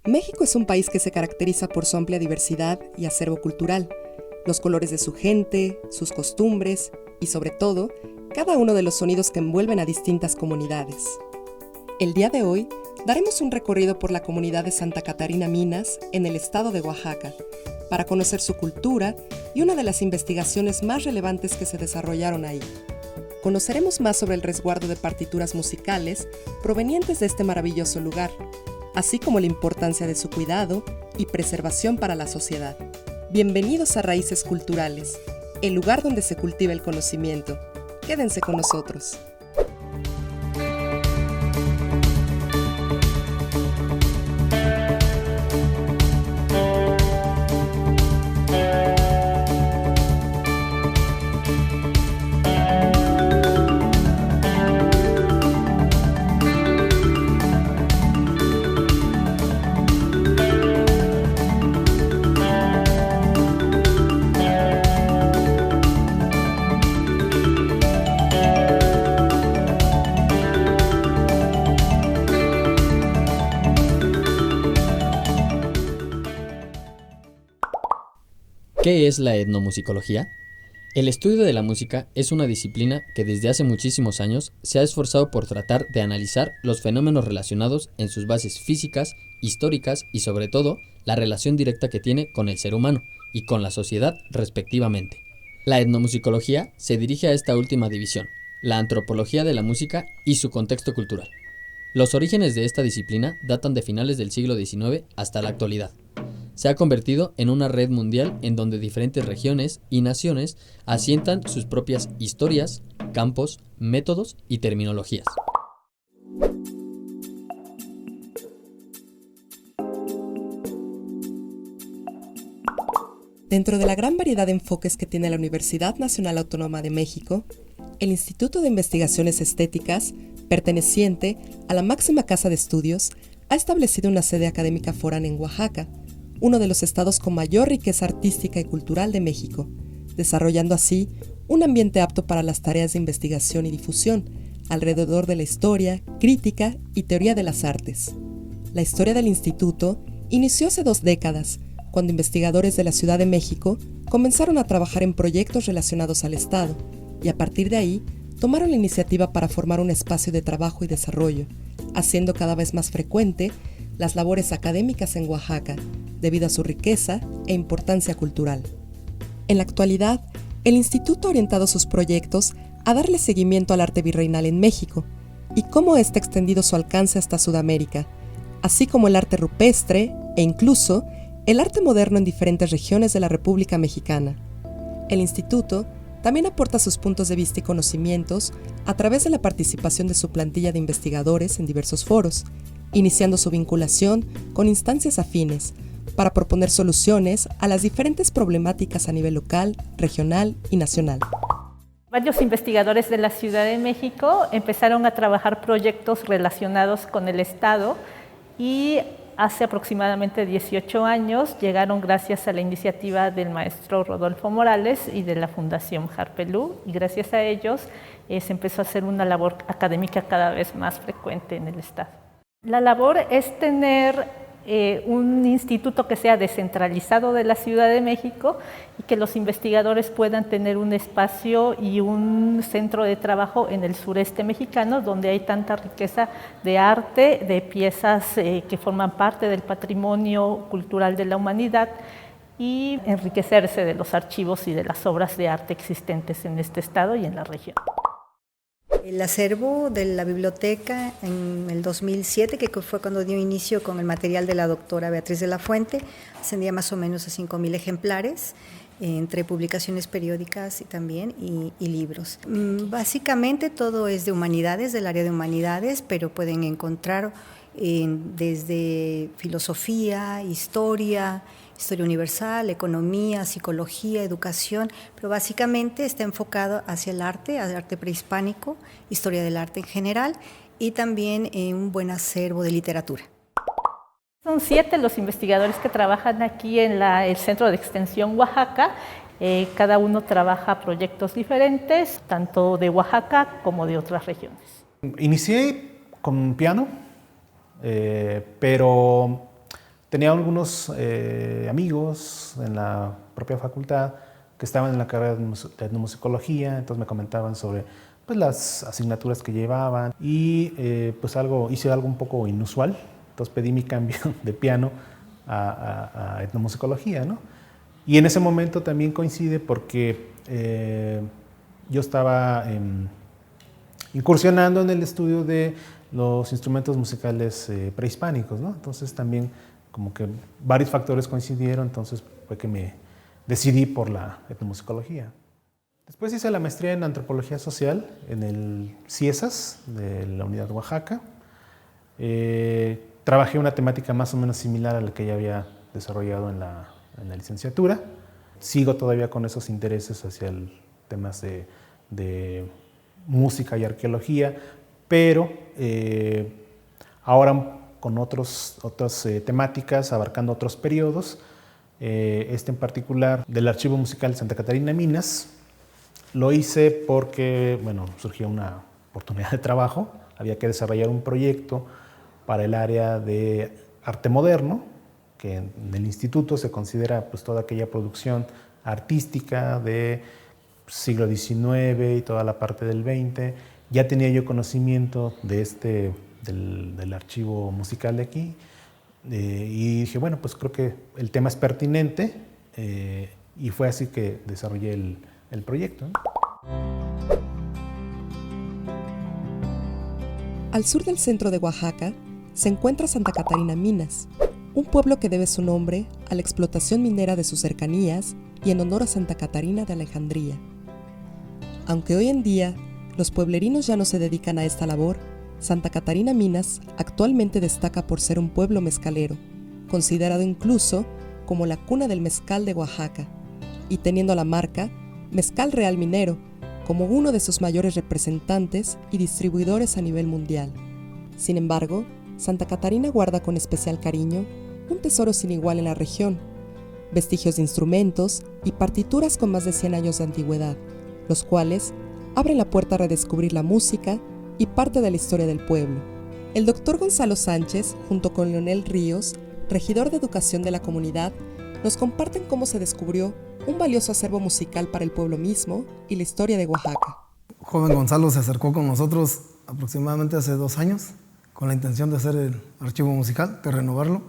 México es un país que se caracteriza por su amplia diversidad y acervo cultural, los colores de su gente, sus costumbres y, sobre todo, cada uno de los sonidos que envuelven a distintas comunidades. El día de hoy daremos un recorrido por la comunidad de Santa Catarina Minas, en el estado de Oaxaca, para conocer su cultura y una de las investigaciones más relevantes que se desarrollaron ahí. Conoceremos más sobre el resguardo de partituras musicales provenientes de este maravilloso lugar, así como la importancia de su cuidado y preservación para la sociedad. Bienvenidos a Raíces Culturales, el lugar donde se cultiva el conocimiento. Quédense con nosotros. ¿Qué es la etnomusicología? El estudio de la música es una disciplina que desde hace muchísimos años se ha esforzado por tratar de analizar los fenómenos relacionados en sus bases físicas, históricas y sobre todo la relación directa que tiene con el ser humano y con la sociedad respectivamente. La etnomusicología se dirige a esta última división, la antropología de la música y su contexto cultural. Los orígenes de esta disciplina datan de finales del siglo XIX hasta la actualidad. Se ha convertido en una red mundial en donde diferentes regiones y naciones asientan sus propias historias, campos, métodos y terminologías. Dentro de la gran variedad de enfoques que tiene la Universidad Nacional Autónoma de México, el Instituto de Investigaciones Estéticas, perteneciente a la máxima casa de estudios, ha establecido una sede académica foránea en Oaxaca, uno de los estados con mayor riqueza artística y cultural de México, desarrollando así un ambiente apto para las tareas de investigación y difusión alrededor de la historia, crítica y teoría de las artes. La historia del instituto inició hace 2 décadas, cuando investigadores de la Ciudad de México comenzaron a trabajar en proyectos relacionados al estado, y a partir de ahí tomaron la iniciativa para formar un espacio de trabajo y desarrollo, haciendo cada vez más frecuente las labores académicas en Oaxaca, debido a su riqueza e importancia cultural. En la actualidad, el instituto ha orientado sus proyectos a darle seguimiento al arte virreinal en México y cómo éste ha extendido su alcance hasta Sudamérica, así como el arte rupestre e incluso el arte moderno en diferentes regiones de la República Mexicana. El instituto también aporta sus puntos de vista y conocimientos a través de la participación de su plantilla de investigadores en diversos foros, iniciando su vinculación con instancias afines para proponer soluciones a las diferentes problemáticas a nivel local, regional y nacional. Varios investigadores de la Ciudad de México empezaron a trabajar proyectos relacionados con el Estado y hace aproximadamente 18 años llegaron gracias a la iniciativa del maestro Rodolfo Morales y de la Fundación Harpelú, y gracias a ellos se empezó a hacer una labor académica cada vez más frecuente en el Estado. La labor es tener un instituto que sea descentralizado de la Ciudad de México y que los investigadores puedan tener un espacio y un centro de trabajo en el sureste mexicano, donde hay tanta riqueza de arte, de piezas que forman parte del patrimonio cultural de la humanidad, y enriquecerse de los archivos y de las obras de arte existentes en este estado y en la región. El acervo de la biblioteca en el 2007, que fue cuando dio inicio con el material de la doctora Beatriz de la Fuente, ascendía más o menos a 5,000 ejemplares, entre publicaciones periódicas y también y libros. Básicamente todo es de humanidades, del área de humanidades, pero pueden encontrar desde filosofía, historia universal, economía, psicología, educación, pero básicamente está enfocado hacia el arte prehispánico, historia del arte en general y también un buen acervo de literatura. Son 7 los investigadores que trabajan aquí en el Centro de Extensión Oaxaca. Cada uno trabaja proyectos diferentes, tanto de Oaxaca como de otras regiones. Inicié con piano, pero tenía algunos amigos en la propia facultad que estaban en la carrera de etnomusicología, entonces me comentaban sobre pues, las asignaturas que llevaban y pues hice algo un poco inusual, entonces pedí mi cambio de piano a etnomusicología, ¿no? Y en ese momento también coincide porque yo estaba incursionando en el estudio de los instrumentos musicales prehispánicos, ¿no? Entonces también como que varios factores coincidieron, entonces fue que me decidí por la etnomusicología. Después hice la maestría en antropología social en el CIESAS de la Unidad Oaxaca. Trabajé una temática más o menos similar a la que ya había desarrollado en la licenciatura. Sigo todavía con esos intereses hacia temas de música y arqueología, pero ahora con otras temáticas, abarcando otros periodos. En particular del Archivo Musical de Santa Catarina Minas. Lo hice porque, bueno, surgió una oportunidad de trabajo. Había que desarrollar un proyecto para el área de arte moderno, que en el instituto se considera pues, toda aquella producción artística de siglo XIX y toda la parte del XX. Ya tenía yo conocimiento de del archivo musical de aquí y dije, bueno, pues creo que el tema es pertinente y fue así que desarrollé el proyecto, ¿no? Al sur del centro de Oaxaca se encuentra Santa Catarina Minas, un pueblo que debe su nombre a la explotación minera de sus cercanías y en honor a Santa Catarina de Alejandría. Aunque hoy en día los pueblerinos ya no se dedican a esta labor, Santa Catarina Minas actualmente destaca por ser un pueblo mezcalero, considerado incluso como la cuna del mezcal de Oaxaca, y teniendo la marca Mezcal Real Minero como uno de sus mayores representantes y distribuidores a nivel mundial. Sin embargo, Santa Catarina guarda con especial cariño un tesoro sin igual en la región, vestigios de instrumentos y partituras con más de 100 años de antigüedad, los cuales abren la puerta a redescubrir la música y parte de la historia del pueblo. El doctor Gonzalo Sánchez, junto con Leonel Ríos, regidor de educación de la comunidad, nos comparten cómo se descubrió un valioso acervo musical para el pueblo mismo y la historia de Oaxaca. Joven Gonzalo se acercó con nosotros aproximadamente hace 2 años con la intención de hacer el archivo musical, de renovarlo,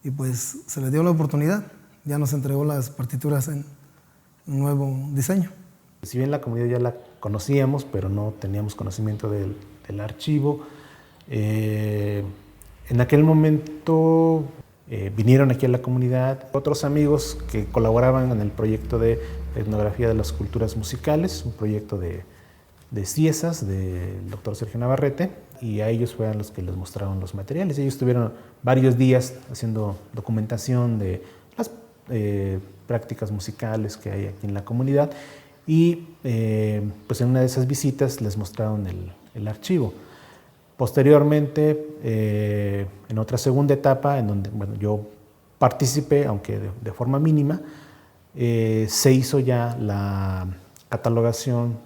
y pues se le dio la oportunidad, ya nos entregó las partituras en un nuevo diseño. Si bien la comunidad ya la conocíamos, pero no teníamos conocimiento del archivo, en aquel momento vinieron aquí a la comunidad otros amigos que colaboraban en el proyecto de etnografía de las culturas musicales, un proyecto de CIESAS del doctor Sergio Navarrete, y a ellos fueron los que les mostraron los materiales. Ellos estuvieron varios días haciendo documentación de las prácticas musicales que hay aquí en la comunidad y pues en una de esas visitas les mostraron el archivo. Posteriormente, en otra segunda etapa, en donde bueno, yo participé, aunque de forma mínima, se hizo ya la catalogación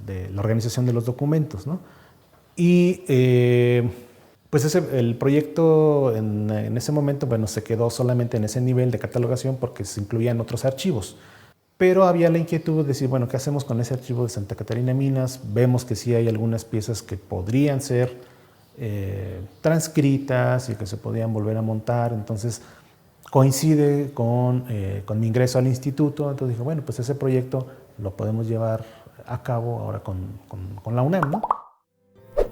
de la organización de los documentos, ¿no? Y pues el proyecto en ese momento bueno, se quedó solamente en ese nivel de catalogación porque se incluían otros archivos. Pero había la inquietud de decir, bueno, ¿qué hacemos con ese archivo de Santa Catarina Minas? Vemos que sí hay algunas piezas que podrían ser transcritas y que se podían volver a montar. Entonces coincide con mi ingreso al instituto. Entonces dije, bueno, pues ese proyecto lo podemos llevar a cabo ahora con la UNAM, ¿no?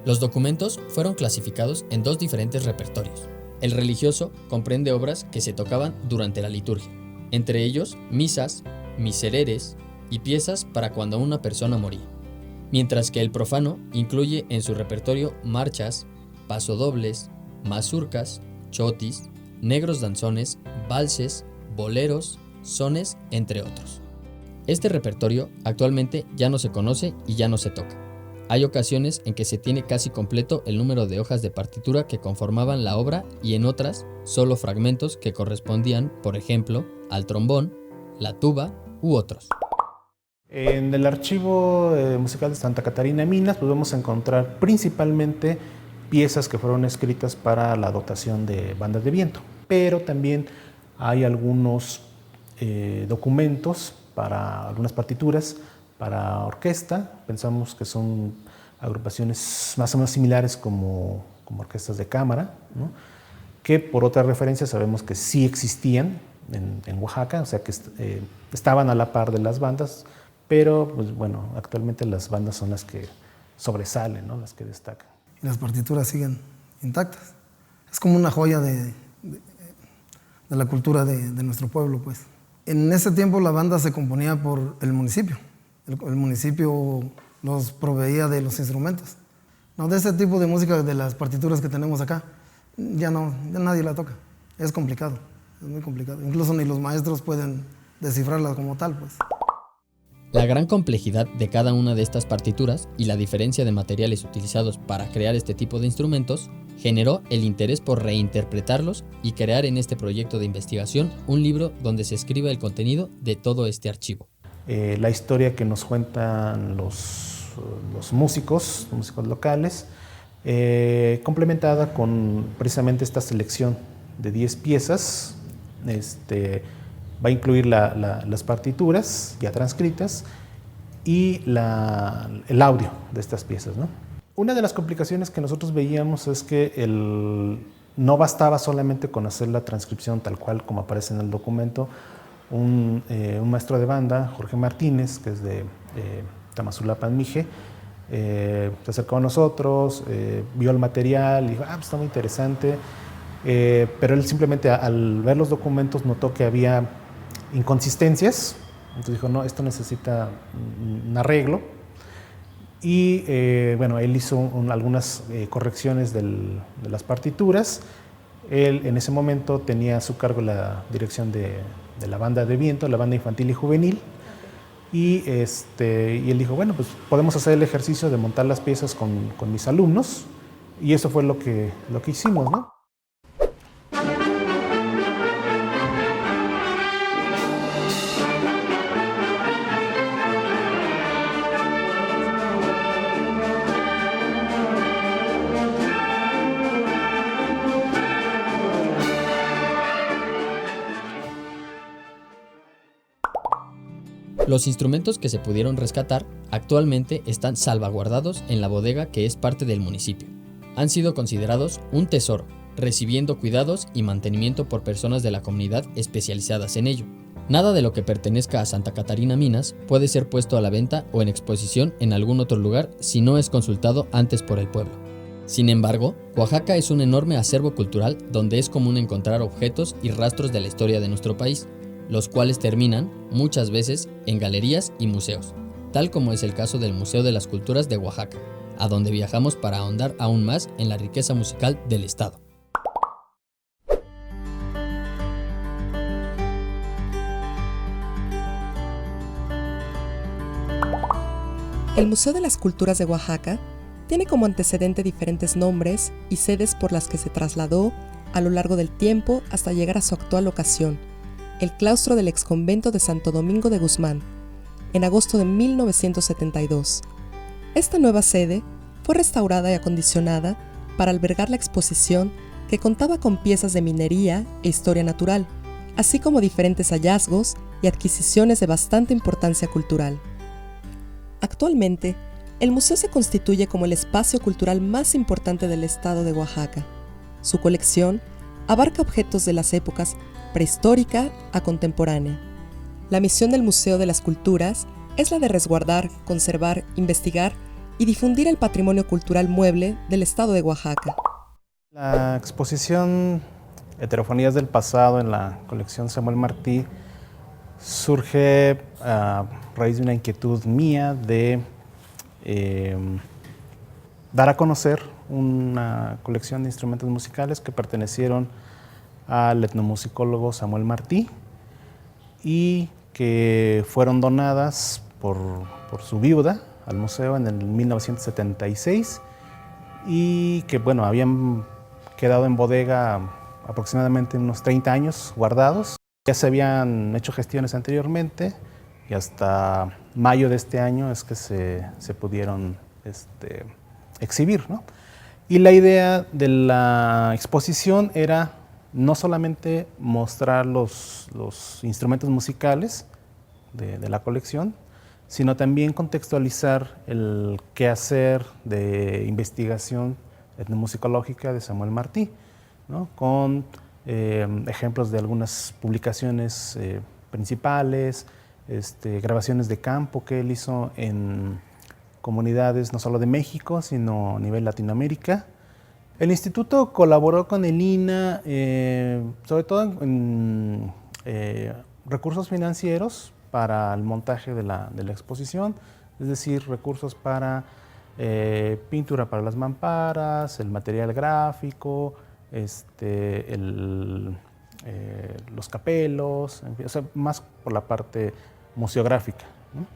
Los documentos fueron clasificados en 2 diferentes repertorios. El religioso comprende obras que se tocaban durante la liturgia, entre ellos misas, misereres y piezas para cuando una persona moría, mientras que el profano incluye en su repertorio marchas, pasodobles, mazurcas, chotis, negros danzones, valses, boleros, sones, entre otros. Este repertorio actualmente ya no se conoce y ya no se toca. Hay ocasiones en que se tiene casi completo el número de hojas de partitura que conformaban la obra y en otras solo fragmentos que correspondían, por ejemplo, al trombón, la tuba u otros. En el archivo musical de Santa Catarina Minas podemos encontrar principalmente piezas que fueron escritas para la dotación de bandas de viento, pero también hay algunos documentos para algunas partituras para orquesta. Pensamos que son agrupaciones más o menos similares como orquestas de cámara, ¿no? Que por otra referencia sabemos que sí existían en Oaxaca, o sea que estaban a la par de las bandas, pero pues bueno, actualmente las bandas son las que sobresalen, ¿no? Las que destacan. Y las partituras siguen intactas. Es como una joya de la cultura de nuestro pueblo, pues. En ese tiempo la banda se componía por el municipio. El municipio los proveía de los instrumentos. No, de ese tipo de música, de las partituras que tenemos acá, ya nadie la toca. Es complicado, es muy complicado. Incluso ni los maestros pueden descifrarla como tal, pues. La gran complejidad de cada una de estas partituras y la diferencia de materiales utilizados para crear este tipo de instrumentos generó el interés por reinterpretarlos y crear en este proyecto de investigación un libro donde se escriba el contenido de todo este archivo. La historia que nos cuentan los músicos locales, complementada con precisamente esta selección de 10 piezas. Va a incluir las partituras ya transcritas y el audio de estas piezas, ¿no? Una de las complicaciones que nosotros veíamos es que no bastaba solamente con hacer la transcripción tal cual como aparece en el documento. Un maestro de banda, Jorge Martínez, que es de Tamazulapan, Mije, se acercó a nosotros, vio el material y dijo, pues está muy interesante, pero él simplemente al ver los documentos notó que había inconsistencias, entonces dijo, no, esto necesita un arreglo, y bueno, él hizo algunas correcciones de las partituras. Él en ese momento tenía a su cargo la dirección de la banda de viento, la banda infantil y juvenil, y él dijo, bueno, pues podemos hacer el ejercicio de montar las piezas con mis alumnos, y eso fue lo que hicimos, ¿no? Los instrumentos que se pudieron rescatar actualmente están salvaguardados en la bodega que es parte del municipio. Han sido considerados un tesoro, recibiendo cuidados y mantenimiento por personas de la comunidad especializadas en ello. Nada de lo que pertenezca a Santa Catarina Minas puede ser puesto a la venta o en exposición en algún otro lugar si no es consultado antes por el pueblo. Sin embargo, Oaxaca es un enorme acervo cultural donde es común encontrar objetos y rastros de la historia de nuestro país, los cuales terminan, muchas veces, en galerías y museos, tal como es el caso del Museo de las Culturas de Oaxaca, a donde viajamos para ahondar aún más en la riqueza musical del estado. El Museo de las Culturas de Oaxaca tiene como antecedente diferentes nombres y sedes por las que se trasladó a lo largo del tiempo hasta llegar a su actual locación, el claustro del exconvento de Santo Domingo de Guzmán, en agosto de 1972. Esta nueva sede fue restaurada y acondicionada para albergar la exposición que contaba con piezas de minería e historia natural, así como diferentes hallazgos y adquisiciones de bastante importancia cultural. Actualmente, el museo se constituye como el espacio cultural más importante del estado de Oaxaca. Su colección abarca objetos de las épocas prehistórica a contemporánea. La misión del Museo de las Culturas es la de resguardar, conservar, investigar y difundir el patrimonio cultural mueble del estado de Oaxaca. La exposición Heterofonías del Pasado en la colección Samuel Martí surge a raíz de una inquietud mía de dar a conocer una colección de instrumentos musicales que pertenecieron al etnomusicólogo Samuel Martí y que fueron donadas por su viuda al museo en el 1976 y que, bueno, habían quedado en bodega aproximadamente unos 30 años guardados. Ya se habían hecho gestiones anteriormente y hasta mayo de este año es que se pudieron exhibir, ¿no? Y la idea de la exposición era no solamente mostrar los instrumentos musicales de la colección, sino también contextualizar el quehacer de investigación etnomusicológica de Samuel Martí, ¿no? Con ejemplos de algunas publicaciones principales, grabaciones de campo que él hizo en comunidades no solo de México, sino a nivel Latinoamérica. El instituto colaboró con el INAH, sobre todo en recursos financieros para el montaje de la exposición, es decir, recursos para pintura para las mamparas, el material gráfico, los capelos, en fin, o sea, más por la parte museográfica, ¿no?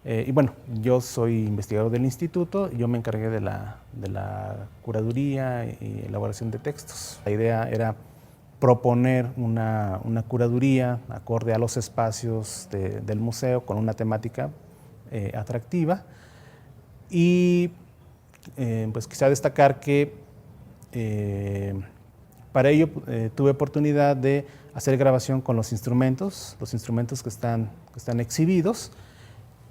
Y bueno, yo soy investigador del instituto, yo me encargué de la curaduría y elaboración de textos. La idea era proponer una curaduría acorde a los espacios del museo con una temática atractiva y pues quizá destacar que para ello tuve oportunidad de hacer grabación con los instrumentos que están exhibidos,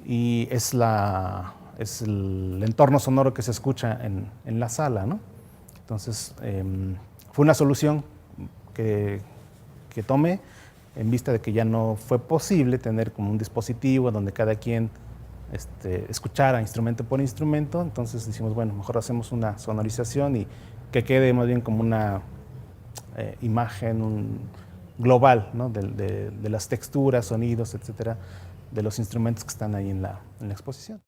y es el entorno sonoro que se escucha en la sala, ¿no? Entonces, fue una solución que tomé en vista de que ya no fue posible tener como un dispositivo donde cada quien escuchara instrumento por instrumento. Entonces decimos, bueno, mejor hacemos una sonorización y que quede más bien como una imagen global, ¿no? de las texturas, sonidos, etcétera, de los instrumentos que están ahí en la exposición.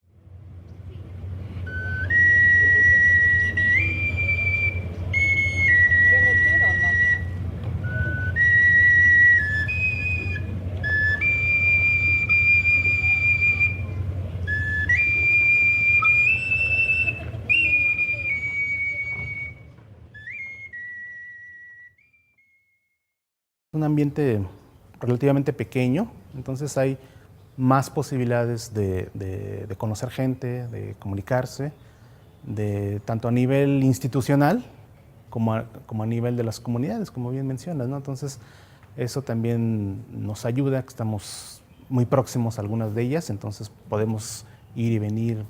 Un ambiente relativamente pequeño, entonces hay más posibilidades de conocer gente, de comunicarse, tanto a nivel institucional como a nivel de las comunidades, como bien mencionas, ¿no? Entonces, eso también nos ayuda, que estamos muy próximos a algunas de ellas, entonces podemos ir y venir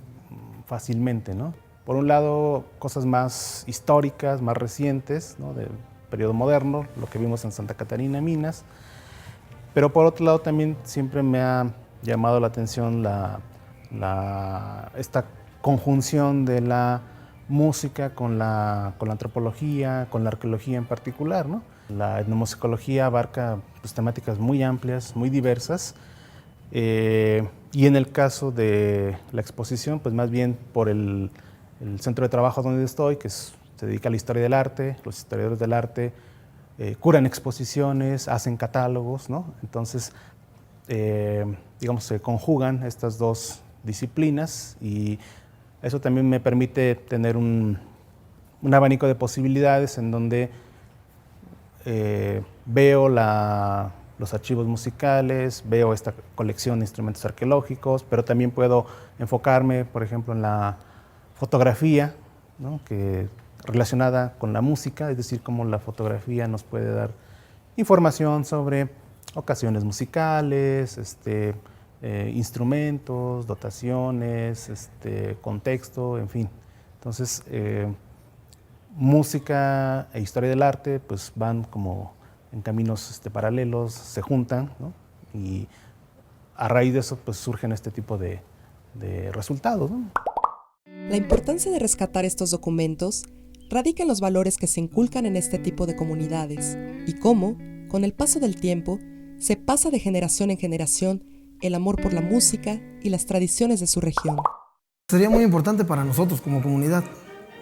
fácilmente, ¿no? Por un lado, cosas más históricas, más recientes, ¿no? Del periodo moderno, lo que vimos en Santa Catarina, Minas, pero por otro lado también siempre me ha llamado la atención esta conjunción de la música con la antropología, con la arqueología en particular, ¿no? La etnomusicología abarca pues, temáticas muy amplias, muy diversas, y en el caso de la exposición, pues más bien por el centro de trabajo donde estoy, que se dedica a la historia del arte, los historiadores del arte curan exposiciones, hacen catálogos, ¿no? Entonces, digamos, se conjugan estas dos disciplinas y eso también me permite tener un abanico de posibilidades en donde veo los archivos musicales, veo esta colección de instrumentos arqueológicos, pero también puedo enfocarme, por ejemplo, en la fotografía, ¿no? Relacionada con la música, es decir, cómo la fotografía nos puede dar información sobre ocasiones musicales, instrumentos, dotaciones, contexto, en fin. Entonces, música e historia del arte pues van como en caminos paralelos, se juntan, ¿no? Y a raíz de eso pues surgen este tipo de resultados, ¿no? La importancia de rescatar estos documentos radica en los valores que se inculcan en este tipo de comunidades y cómo, con el paso del tiempo, se pasa de generación en generación el amor por la música y las tradiciones de su región. Sería muy importante para nosotros como comunidad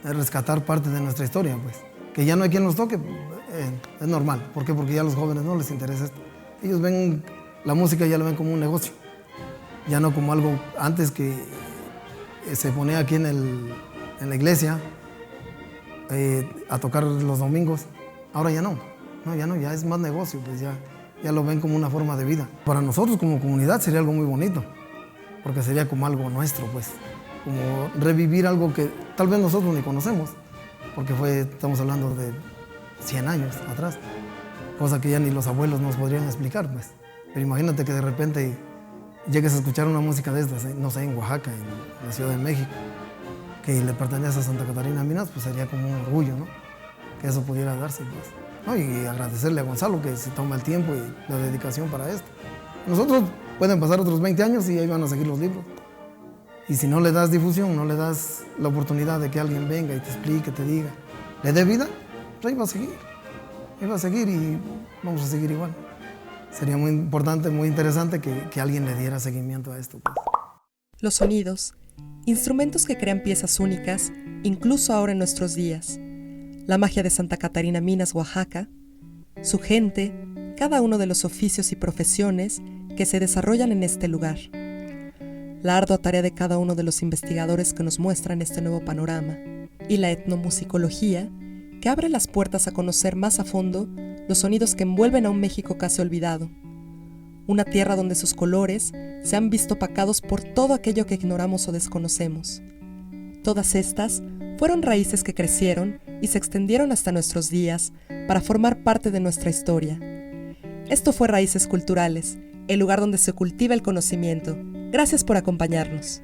rescatar parte de nuestra historia, pues. Que ya no hay quien nos toque, es normal. ¿Por qué? Porque ya a los jóvenes no les interesa esto. Ellos ven la música, ya lo ven como un negocio, ya no como algo antes que se ponía aquí en la iglesia a tocar los domingos. Ahora ya no, ya es más negocio, pues ya lo ven como una forma de vida. Para nosotros como comunidad sería algo muy bonito, porque sería como algo nuestro, pues, como revivir algo que tal vez nosotros ni conocemos, porque estamos hablando de 100 años atrás. cosa que ya ni los abuelos nos podrían explicar, pues. Pero imagínate que de repente llegues a escuchar una música de estas, no sé, en Oaxaca, en la Ciudad de México, que le pertenece a Santa Catarina Minas, pues sería como un orgullo, ¿no? Que eso pudiera darse, pues. ¿No? Y agradecerle a Gonzalo que se toma el tiempo y la dedicación para esto. Nosotros pueden pasar otros 20 años y ahí van a seguir los libros. Y si no le das difusión, no le das la oportunidad de que alguien venga y te explique, te diga, le dé vida, pues ahí va a seguir. Ahí va a seguir y vamos a seguir igual. Sería muy importante, muy interesante que alguien le diera seguimiento a esto, pues. Los sonidos, instrumentos que crean piezas únicas, incluso ahora en nuestros días. La magia de Santa Catarina Minas, Oaxaca. Su gente, cada uno de los oficios y profesiones que se desarrollan en este lugar. La ardua tarea de cada uno de los investigadores que nos muestran este nuevo panorama. Y la etnomusicología, que abre las puertas a conocer más a fondo los sonidos que envuelven a un México casi olvidado. Una tierra donde sus colores se han visto opacados por todo aquello que ignoramos o desconocemos. Todas estas fueron raíces que crecieron y se extendieron hasta nuestros días para formar parte de nuestra historia. Esto fue Raíces Culturales, el lugar donde se cultiva el conocimiento. Gracias por acompañarnos.